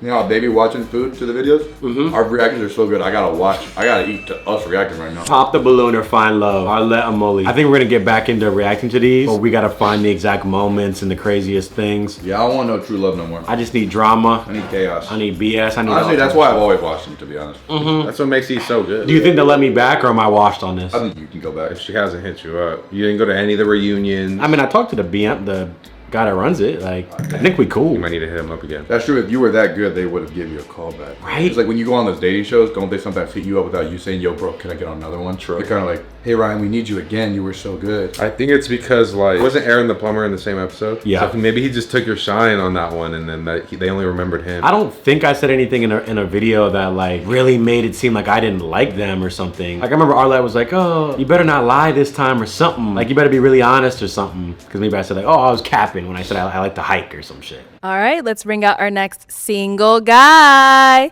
You know how they be watching food to the videos? Mm-hmm. Our reactions are so good. I gotta eat to us reacting right now. Pop the balloon or find love. Arlette Amoli. I think we're gonna get back into reacting to these, but we gotta find the exact moments and the craziest things. Yeah, I don't want no true love no more. I just need drama. I need chaos. I need BS. I need honestly, that's why I've always watched them, to be honest. Mm-hmm. That's what makes these so good. Do you think they'll let me back, or am I washed on this? I think you can go back. If she hasn't hit you up, you didn't go to any of the reunions. I mean, I talked to the guy that runs it. Like, I think we cool. You might need to hit him up again. That's true. If you were that good, they would have given you a call back. Right? It's like when you go on those dating shows, don't they sometimes hit you up without you saying, yo, bro, can I get on another one? True. They're kind of like, hey, Ryan, we need you again. You were so good. I think it's because, like, wasn't Aaron the plumber in the same episode? Yeah. So maybe he just took your shine on that one, and then they only remembered him. I don't think I said anything in a video that, like, really made it seem like I didn't like them or something. Like, I remember Arlette was like, oh, you better not lie this time or something. Like, you better be really honest or something. Because maybe I said, like, oh, I was capping when I said I like to hike or some shit. All right, let's bring out our next single guy.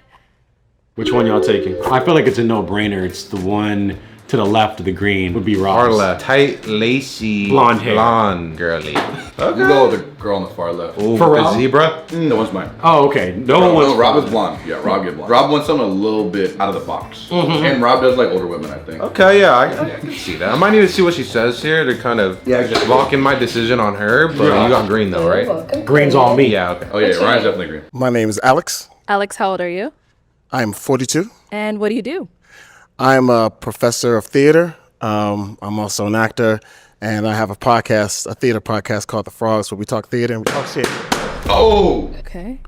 Which one y'all taking? I feel like it's a no-brainer. It's the one to the left of the green would be Ross. Arla, tight, lacy, blonde hair, blonde girly. Okay. You go with the girl on the far left. Ooh, for the Rob? zebra? That one's mine. Oh, okay. No, Rob is blonde. Yeah, Rob get blonde. Rob wants something a little bit out of the box. Mm-hmm. And Rob does like older women, I think. Okay, yeah, I can see that. I might need to see what she says here to kind of just lock in my decision on her, but you got green though, right? Green's all me. Yeah, okay. Oh yeah, Ryan's definitely green. My name is Alex. Alex, how old are you? I'm 42. And what do you do? I'm a professor of theater. I'm also an actor, and I have a theater podcast called The Frogs, where we talk theater and we talk shit. Oh! Okay.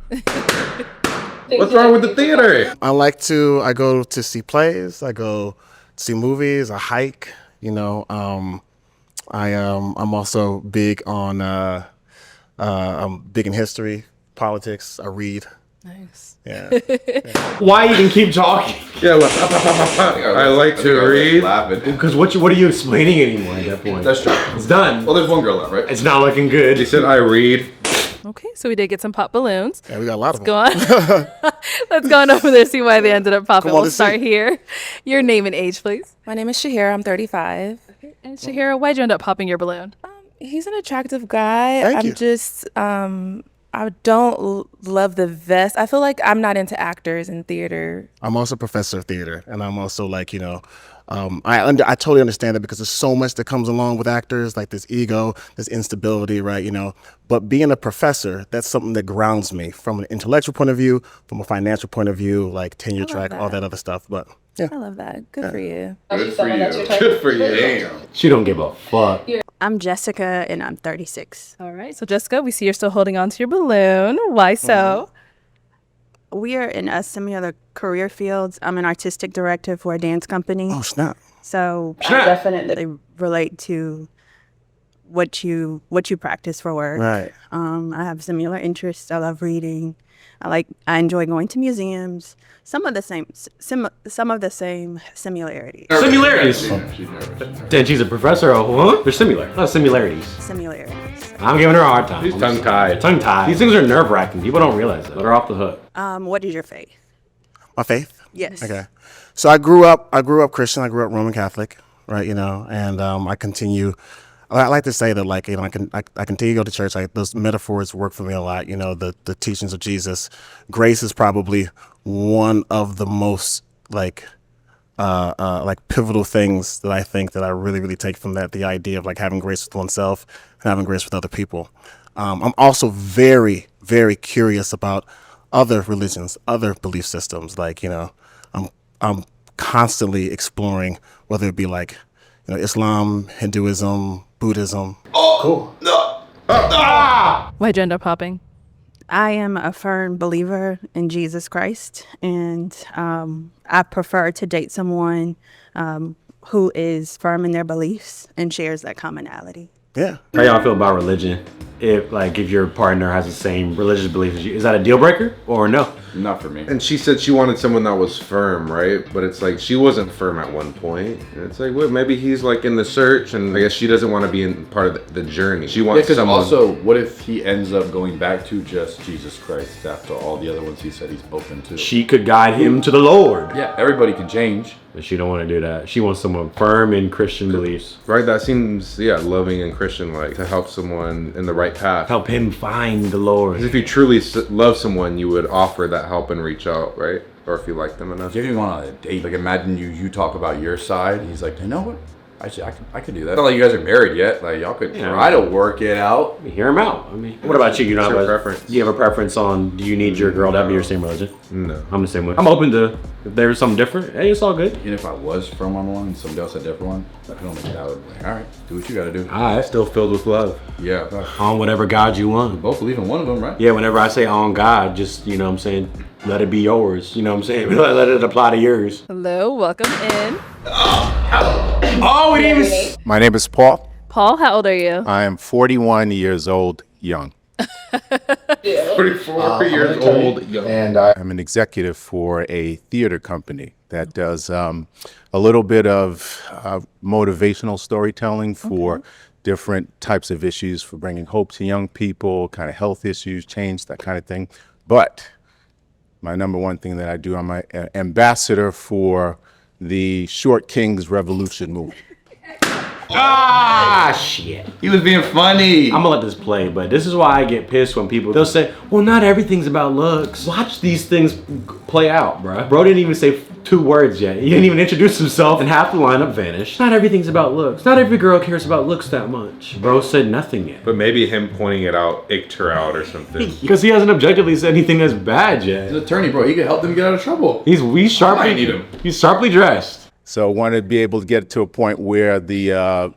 What's wrong with the theater? I go to see plays, I go to see movies, I hike, you know. I'm also big on, I'm big in history, politics, I read. Nice. Yeah. Why even keep talking? Yeah, I like to read. Because what are you explaining anymore at that point? That's true. It's done. Well, there's one girl left, right? It's not looking good. He said I read. Okay, so we did get some pop balloons. Yeah, we got a lot of them. Go on. Let's go on over there, see why they ended up popping. We'll start here. Your name and age, please. My name is Shahira. I'm 35. Okay. And Shahira, why'd you end up popping your balloon? He's an attractive guy. Thank you. Just, I don't love the vest. I feel like I'm not into actors in theater. I'm also a professor of theater, and I'm also like, you know, I totally understand that because there's so much that comes along with actors, like this ego, this instability, right? You know, but being a professor, that's something that grounds me from an intellectual point of view, from a financial point of view, like tenure track, all that other stuff. But yeah, I love that. Good for you. Good for you. Good for you. Damn. She don't give a fuck. I'm Jessica, and I'm 36. All right, so Jessica, we see you're still holding on to your balloon. Why so? We are in a similar career fields. I'm an artistic director for a dance company. oh snap. So I definitely relate to what you practice for work. Right. I have similar interests. I love reading. I enjoy going to museums. Some of the same similarities. Similarities. Then she's a professor of what? They're similar. Not similarities. Similarities. I'm giving her a hard time. She's tongue-tied. Tongue-tied. These things are nerve-wracking. People don't realize it. Let her off the hook. What is your faith? My faith? Yes. Okay. So I grew up Christian. I grew up Roman Catholic, right? You know, and I continue. I like to say that, like, you know, I continue to go to church. Like, those metaphors work for me a lot. You know, the teachings of Jesus. Grace is probably one of the most like pivotal things that I think that I really, really take from that. The idea of like having grace with oneself and having grace with other people. I'm also very, very curious about other religions, other belief systems. Like, you know, I'm constantly exploring, whether it be like, you know, Islam, Hinduism, Buddhism. Oh, cool. No. Why'd you end up popping? I am a firm believer in Jesus Christ, and I prefer to date someone who is firm in their beliefs and shares that commonality. Yeah. How y'all feel about religion? If your partner has the same religious beliefs as you, is that a deal breaker or no? Not for me. And she said she wanted someone that was firm, right? But it's like she wasn't firm at one point. And it's like, well, maybe he's like in the search, and I guess she doesn't want to be in part of the journey. She wants someone. Also, what if he ends up going back to just Jesus Christ after all the other ones he said he's open to? She could guide him to the Lord. Yeah, everybody can change. But she don't want to do that. She wants someone firm in Christian beliefs. Right, that seems, loving and Christian, like, to help someone in the right path. Help him find the Lord. Because if you truly love someone, you would offer that help and reach out, right? Or if you like them enough. If you want on a date, like imagine you talk about your side. He's like, you know what? I could do that. It's not like you guys are married yet. Like y'all could try to work it out. Hear him out. I mean, what about you? You don't have a preference? Do you have a preference on? Do you need your girl to be your same religion? No. I'm the same way. I'm open to if there's something different. Hey, it's all good. Even if I was from one and somebody else had a different one, I don't think that would be like, all right, do what you gotta do. All right, Still filled with love. Yeah. on whatever God you want. Both believe in one of them, right? Yeah, whenever I say on God, just you know what I'm saying, let it be yours. You know what I'm saying? Let it apply to yours. Hello, welcome in. Oh, we didn't even. My name is Paul. Paul, how old are you? I am 41 years old, young. 34 years old, young. And I'm an executive for a theater company that does a little bit of motivational storytelling for different types of issues, for bringing hope to young people, kind of health issues, change, that kind of thing. But my number one thing that I do, I'm an ambassador for the Short Kings Revolution movement. Ah, shit. He was being funny. I'm gonna let this play, but this is why I get pissed when they'll say, well, not everything's about looks. Watch these things play out, bruh. Bro didn't even say 2 words yet. He didn't even introduce himself, and half the lineup vanished. Not everything's about looks. Not every girl cares about looks that much. Bro said nothing yet. But maybe him pointing it out icked her out or something. Because he hasn't objectively said anything that's bad yet. He's an attorney, bro. He could help them get out of trouble. He's sharply need him. He's sharply dressed. So I want to be able to get to a point where the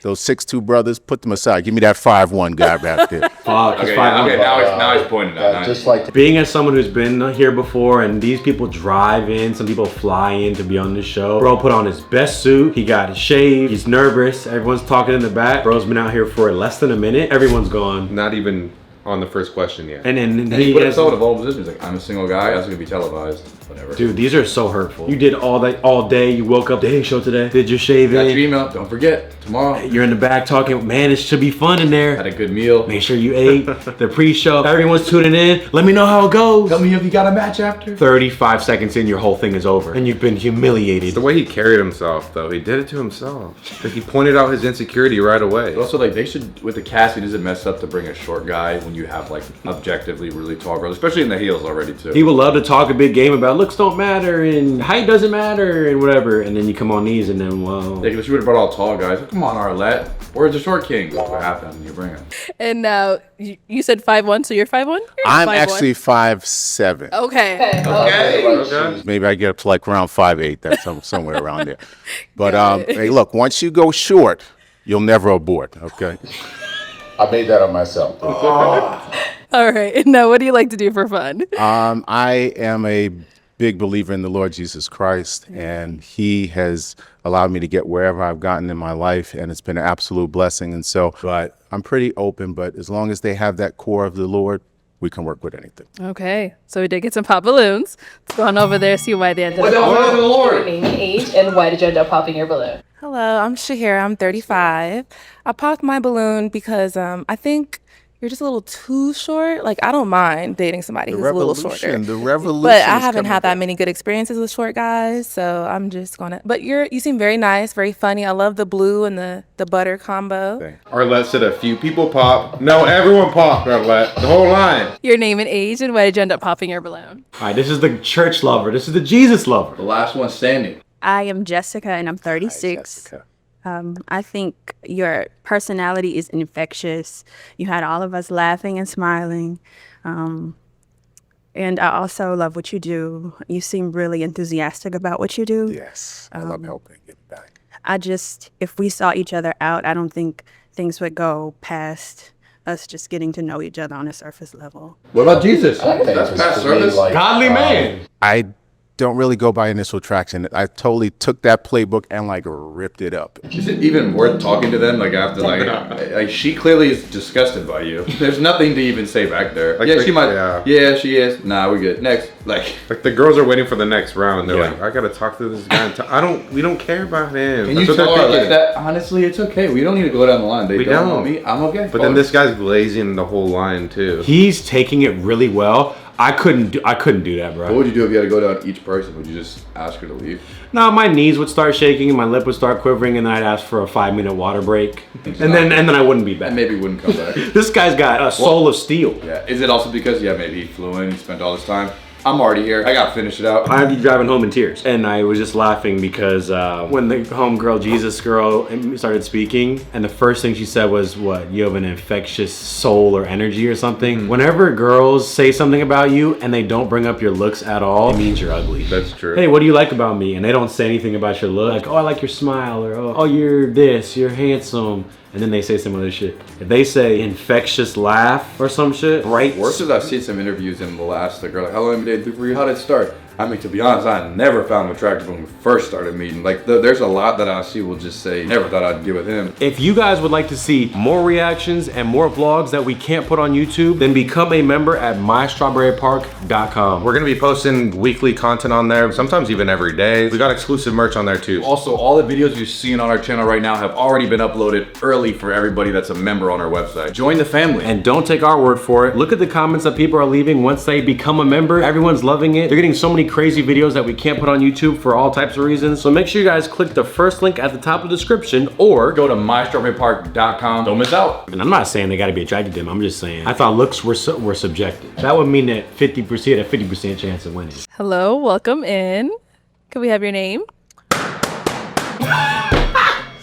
those 6'2" brothers, put them aside. Give me that 5'1" guy back there. Fuck. Okay, now he's pointing out. Just like Being as someone who's been here before, and these people drive in, some people fly in to be on the show. Bro put on his best suit. He got shaved. He's nervous. Everyone's talking in the back. Bro's been out here for less than a minute. Everyone's gone. Not even on the first question yet. And then And he put himself in a vulnerable position. He's like, I'm a single guy. That's gonna be televised. Whatever. dude, these are so hurtful. You did all that all day. You woke up, day show today. Did your shaving. Got your email. Don't forget tomorrow. You're in the back talking. Man, it should be fun in there. Had a good meal. Make sure you ate the pre-show. Everyone's tuning in. Let me know how it goes. Tell me if you got a match after. 35 seconds in, your whole thing is over, and you've been humiliated. The way he carried himself, though, he did it to himself. Like he pointed out his insecurity right away. Also, like they should with the casting, does it mess up to bring a short guy when you have like objectively really tall girls, especially in the heels already too. He would love to talk a big game about looks don't matter and height doesn't matter and whatever, and then you come on these and then well. Yeah, she would have brought all tall guys. Come on, Arlette. Where's the short king? That's what happened when you bring him. And now you said 5'1", so you're 5'1"? I'm actually 5'7". Okay. Okay. Maybe I get up to like around 5'8". That's somewhere around there. But hey, look, once you go short, you'll never abort. Okay. I made that up myself. All right. And now what do you like to do for fun? I am a big believer in the Lord Jesus Christ, and He has allowed me to get wherever I've gotten in my life, and it's been an absolute blessing. And so, but I'm pretty open, but as long as they have that core of the Lord, we can work with anything. Okay. So we did get some pop balloons. Let's go on over there, see why they ended up. Your name and age, and why did you end up popping your balloon? Hello, I'm Shahira. I'm 35. I popped my balloon because I think you're just a little too short. Like, I don't mind dating somebody who's a little shorter. The revolution. But I haven't had that many good experiences with short guys, so I'm just gonna. But you seem very nice, very funny. I love the blue and the butter combo. Arlette said a few people pop. No, everyone popped, Arlette. The whole line. Your name and age, and why did you end up popping your balloon? All right, this is the church lover. This is the Jesus lover. The last one standing. I am Jessica and I'm 36. I think your personality is infectious. You had all of us laughing and smiling. And I also love what you do. You seem really enthusiastic about what you do. Yes, I love helping get back. If we saw each other out, I don't think things would go past us just getting to know each other on a surface level. What about Jesus? That's past service. Godly man. I don't really go by initial attraction. I totally took that playbook and like ripped it up. Is it even worth talking to them? Like after like she clearly is disgusted by you. There's nothing to even say back there. Like yeah, she might. Yeah, she is. Nah, we're good. Next, like the girls are waiting for the next round. They're like, I gotta talk to this guy. We don't care about him. Can you tell her like that? Honestly, it's okay. We don't need to go down the line. They don't know me. I'm okay. But then this guy's glazing the whole line too. He's taking it really well. I couldn't do that, bro. What would you do if you had to go down each person? Would you just ask her to leave? No, my knees would start shaking and my lip would start quivering, and then I'd ask for a 5-minute water break, and then I wouldn't be back. And maybe he wouldn't come back. This guy's got a soul of steel. Yeah. Is it also because maybe he flew in, he spent all his time? I'm already here. I gotta finish it out. I'd be driving home in tears. And I was just laughing because when the homegirl, Jesus girl, started speaking, and the first thing she said was, what, you have an infectious soul or energy or something. Whenever girls say something about you and they don't bring up your looks at all, it means you're ugly. That's true. Hey, what do you like about me? And they don't say anything about your look. Like, oh, I like your smile, or oh, you're this, you're handsome. And then they say some other shit. If they say infectious laugh or some shit, right? Worse is I've seen some interviews and we'll ask the girl, like, how long have you dated for you? How did it start? I mean, to be honest, I never found him attractive when we first started meeting. Like, there's a lot that I see will just say, never thought I'd get with him. If you guys would like to see more reactions and more vlogs that we can't put on YouTube, then become a member at mystrawberrypark.com. We're gonna be posting weekly content on there, sometimes even every day. We got exclusive merch on there too. Also, all the videos you're seeing on our channel right now have already been uploaded early for everybody that's a member on our website. Join the family. And don't take our word for it. Look at the comments that people are leaving once they become a member. Everyone's loving it. They're getting so many crazy videos that we can't put on YouTube for all types of reasons. So make sure you guys click the first link at the top of the description or go to mystrawberrypark.com. Don't miss out. And I'm not saying they gotta be attracted to them. I'm just saying, I thought looks were subjective. That would mean that 50% chance of winning. Hello, welcome in. Could we have your name?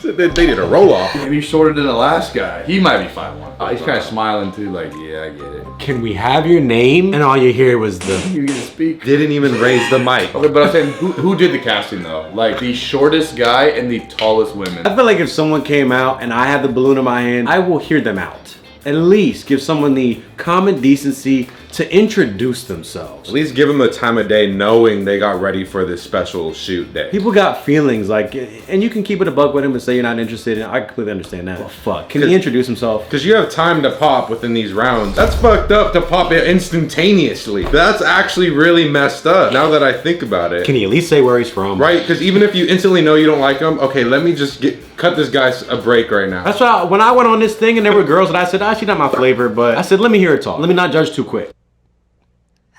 They did a roll off. Maybe shorter than the last guy. He might be 5'1". Oh, he's kind of smiling too, like, yeah, I get it. Can we have your name? And all you hear was the... You get to speak. Didn't even raise the mic. Okay, but I'm saying, who did the casting though? Like the shortest guy and the tallest women. I feel like if someone came out and I had the balloon in my hand, I will hear them out. At least give someone the common decency to introduce themselves. At least give them the time of day knowing they got ready for this special shoot day. People got feelings, like, and you can keep it a buck with him and say you're not interested in it. I completely understand that. Well, fuck. Can he introduce himself? Because you have time to pop within these rounds. That's fucked up to pop it instantaneously. That's actually really messed up now that I think about it. Can he at least say where he's from? Right, because even if you instantly know you don't like him, okay, let me just cut this guy a break right now. That's why when I went on this thing and there were girls that I said, she's not my flavor, but I said, let me hear her talk. Let me not judge too quick.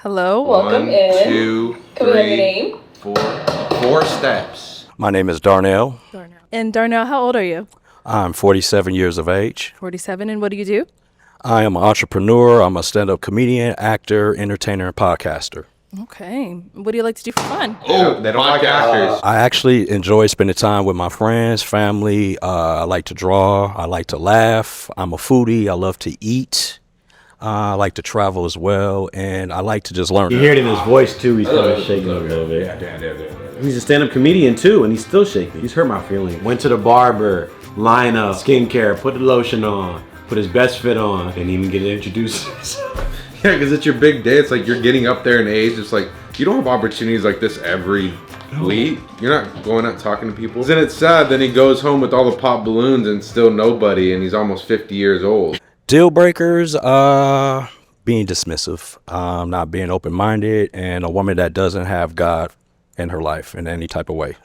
Hello, welcome 1, in. 2, Can we have your 3, name? 4 steps. My name is Darnell. And Darnell, how old are you? I'm 47 years of age. 47, and what do you do? I am an entrepreneur. I'm a stand-up comedian, actor, entertainer, and podcaster. Okay. What do you like to do for fun? Oh, they don't like actors. I actually enjoy spending time with my friends, family. I like to draw. I like to laugh. I'm a foodie. I love to eat. I like to travel as well, and I like to just learn. You hear it in his voice too. He's kind of shaking a little bit. Yeah. He's a stand-up comedian too, and he's still shaking. He's hurt my feelings. Went to the barber, line up, skincare, put the lotion on, put his best fit on, didn't even get introduced. Yeah, because it's your big day. It's like you're getting up there in age. It's like you don't have opportunities like this every week. You're not going out talking to people. Then it's sad. Then he goes home with all the pop balloons and still nobody, and he's almost 50 years old. Deal breakers, being dismissive, not being open-minded, and a woman that doesn't have God in her life in any type of way.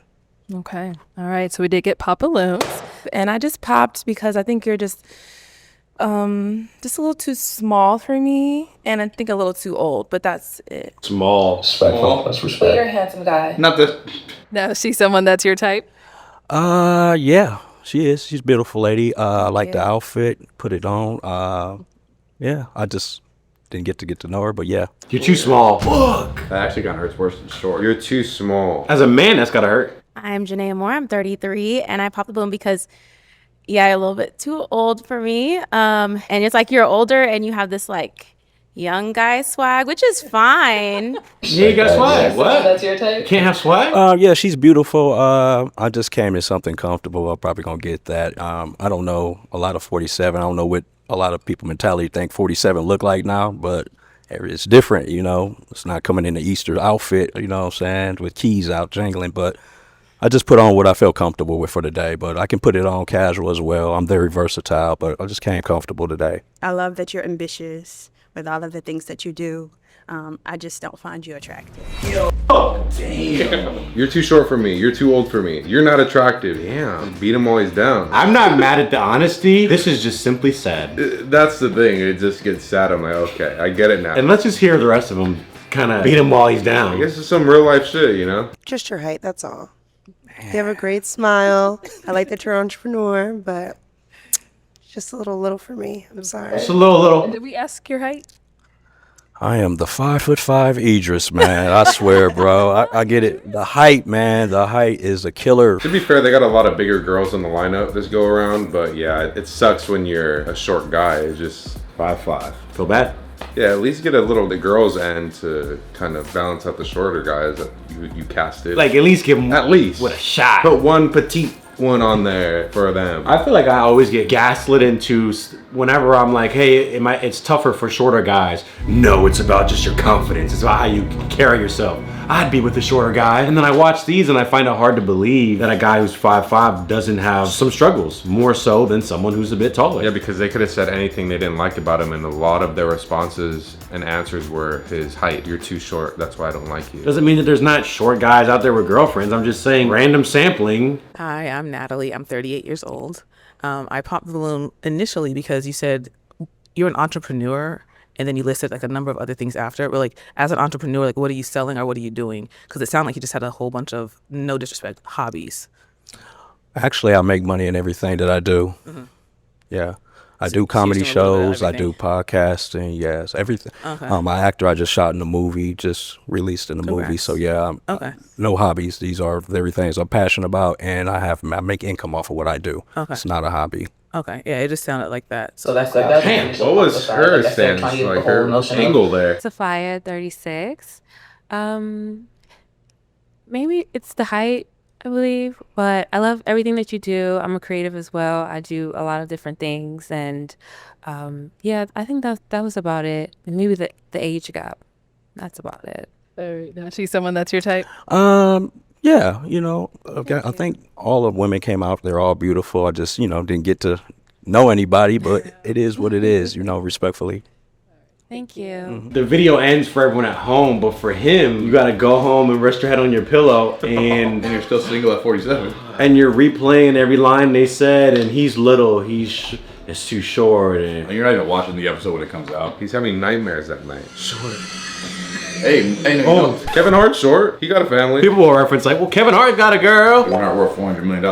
Okay. All right. So we did get pop balloons. And I just popped because I think you're just a little too small for me, and I think a little too old, but that's it. Small. Respectful. That's respect. You're a handsome guy. Not this. Now, is she someone that's your type? Yeah, she is. She's a beautiful lady. I like the outfit, put it on. Yeah, I just didn't get to know her, but yeah. You're too small. Fuck. That actually kind of hurts worse than short. You're too small. As a man, that's gotta hurt. I'm Janaea Moore. I'm 33, and I popped the balloon because, yeah, you're a little bit too old for me. And it's like you're older and you have this like young guy swag, which is fine. Yeah, you got swag. What? That's your type? Can't have swag? Yeah, she's beautiful. I just came in something comfortable. I'm probably gonna get that. I don't know a lot of 47. I don't know what a lot of people mentality think 47 look like now, but it's different, you know. It's not coming in the Easter outfit, you know what I'm saying, with keys out jangling, but I just put on what I felt comfortable with for the day, but I can put it on casual as well. I'm very versatile, but I just came comfortable today. I love that you're ambitious with all of the things that you do. I just don't find you attractive. Oh, damn. You're too short for me. You're too old for me. You're not attractive. Damn. Beat him while he's down. I'm not mad at the honesty. This is just simply sad. That's the thing. It just gets sad. I'm like, okay, I get it now. And let's just hear the rest of them kind of beat him while he's down. I guess it's some real life shit, you know? Just your height, that's all. You have a great smile. I like that you're an entrepreneur, but it's just a little for me. I'm sorry. Just a little. Did we ask your height? I am the 5'5" Idris, man. I swear, bro. I get it. The height, man. The height is a killer. To be fair, they got a lot of bigger girls in the lineup this go around, but yeah, it sucks when you're a short guy. It's just 5'5". Feel bad? Yeah, at least get a little the girls' end to kind of balance out the shorter guys that you casted. Like, at least give them at least with a shot. Put one petite one on there for them. I feel like I always get gaslit into whenever I'm like, hey, it's tougher for shorter guys. No, it's about just your confidence. It's about how you carry yourself. I'd be with the shorter guy. And then I watch these and I find it hard to believe that a guy who's 5'5" doesn't have some struggles, more so than someone who's a bit taller. Yeah, because they could have said anything they didn't like about him, and a lot of their responses and answers were his height. You're too short, that's why I don't like you. Doesn't mean that there's not short guys out there with girlfriends. I'm just saying random sampling. Hi, I'm Natalie. I'm 38 years old. I popped the balloon initially because you said you're an entrepreneur, and then you listed like a number of other things after. But like, as an entrepreneur, like, what are you selling or what are you doing? Because it sounded like you just had a whole bunch of, no disrespect, hobbies. Actually, I make money in everything that I do. Mm-hmm. Yeah. I do comedy shows, I do podcasting, yes, everything. Okay. I'm an actor. I just shot in a movie, just released in a movie. So yeah, okay. No hobbies. These are very things I'm passionate about, and I make income off of what I do. Okay. It's not a hobby. Okay, yeah, it just sounded like that. So that's like that. Damn, what was her stance, like her angle there? Sophia, 36. Maybe it's the height, I believe, but I love everything that you do. I'm a creative as well. I do a lot of different things, and yeah, I think that was about it. And maybe the age gap. That's about it. She's someone that's your type. Yeah, you know, I think all of women came out. They're all beautiful. I just, didn't get to know anybody, but it is what it is, respectfully. Thank you. The video ends for everyone at home, but for him, you gotta go home and rest your head on your pillow, and you're still single at 47. And you're replaying every line they said, and he's little, it's too short, and you're not even watching the episode when it comes out. He's having nightmares at night. Short. Hey, no. Kevin Hart's short. He got a family. People will reference like, well, Kevin Hart got a girl. Kevin Hart worth $400 million.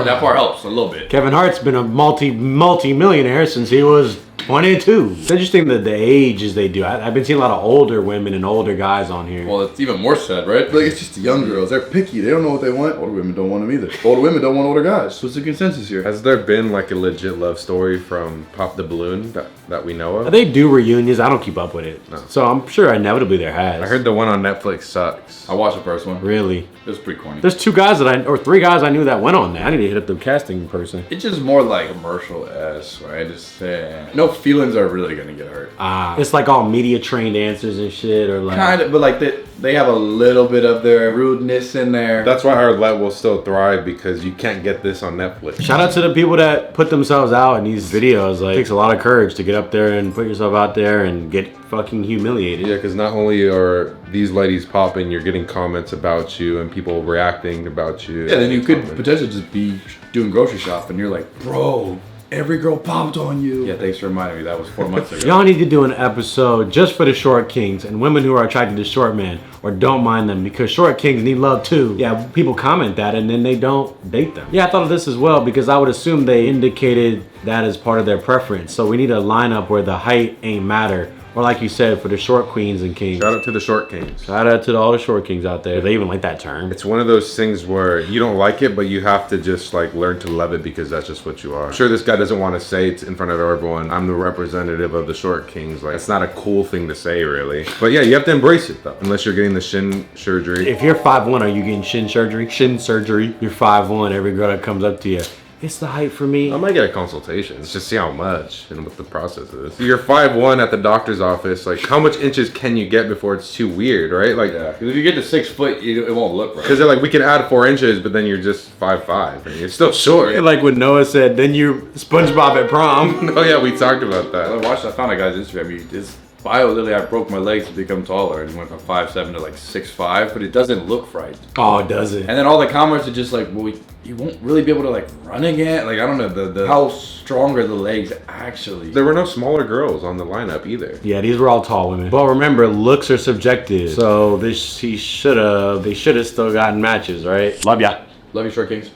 that part helps a little bit. Kevin Hart's been a multi-millionaire since he was 22. It's interesting that the ages they do. I've been seeing a lot of older women and older guys on here. Well, it's even more sad, right? Like, it's just the young girls. They're picky. They don't know what they want. Older women don't want them either. Older women don't want older guys. What's the consensus here? Has there been like a legit love story from Pop the Balloon that we know of? They do reunions. I don't keep up with it. No. So I'm sure inevitably there has. I heard the one on Netflix sucks. I watched the first one. Really? It was pretty corny. There's 3 guys I knew that went on there. I need to hit up the casting person. It's just more like commercial-esque, right? Just no feelings are really gonna get hurt. It's like all media trained answers and shit, or like kind of, but like they have a little bit of their rudeness in there. That's why Arlette will still thrive, because you can't get this on Netflix. Shout out to the people that put themselves out in these videos. Like, it takes a lot of courage to get up there and put yourself out there and get fucking humiliated. Yeah, because not only are these ladies popping, you're getting comments about you and people reacting about you. Yeah, then you could potentially just be doing grocery shop and you're like, bro, every girl popped on you. Yeah, thanks for reminding me. That was 4 months ago. Y'all need to do an episode just for the short kings and women who are attracted to short men or don't mind them, because short kings need love too. Yeah, people comment that and then they don't date them. Yeah, I thought of this as well, because I would assume they indicated that as part of their preference. So we need a lineup where the height ain't matter. Or like you said, for the short queens and kings. Shout out to the short kings. Shout out to all the short kings out there. They even like that term. It's one of those things where you don't like it, but you have to just like learn to love it, because that's just what you are. I'm sure this guy doesn't want to say it in front of everyone, I'm the representative of the short kings. Like, it's not a cool thing to say, really. But yeah, you have to embrace it though, unless you're getting the shin surgery. If you're 5'1", are you getting shin surgery? Shin surgery. You're 5'1", every girl that comes up to you, it's the height for me. I might get a consultation. Let's just see how much and what the process is. You're 5'1" at the doctor's office. Like, how much inches can you get before it's too weird, right? Like, yeah, because if you get to 6 foot, it won't look right. Because they're like, we can add 4 inches, but then you're just 5'5", and you're still short. Like what Noah said, then you SpongeBob at prom. Oh yeah, we talked about that. I found a guy's Instagram. His bio, literally, I broke my legs to become taller, and went from 5'7" to like 6'5", but it doesn't look right. Oh, it doesn't. And then all the comments are just like, well, you won't really be able to like run again. Like, I don't know the how strong are the legs actually. There were no smaller girls on the lineup either. Yeah, these were all tall women. But remember, looks are subjective. So they should have still gotten matches, right? Love ya. Love you, short kings.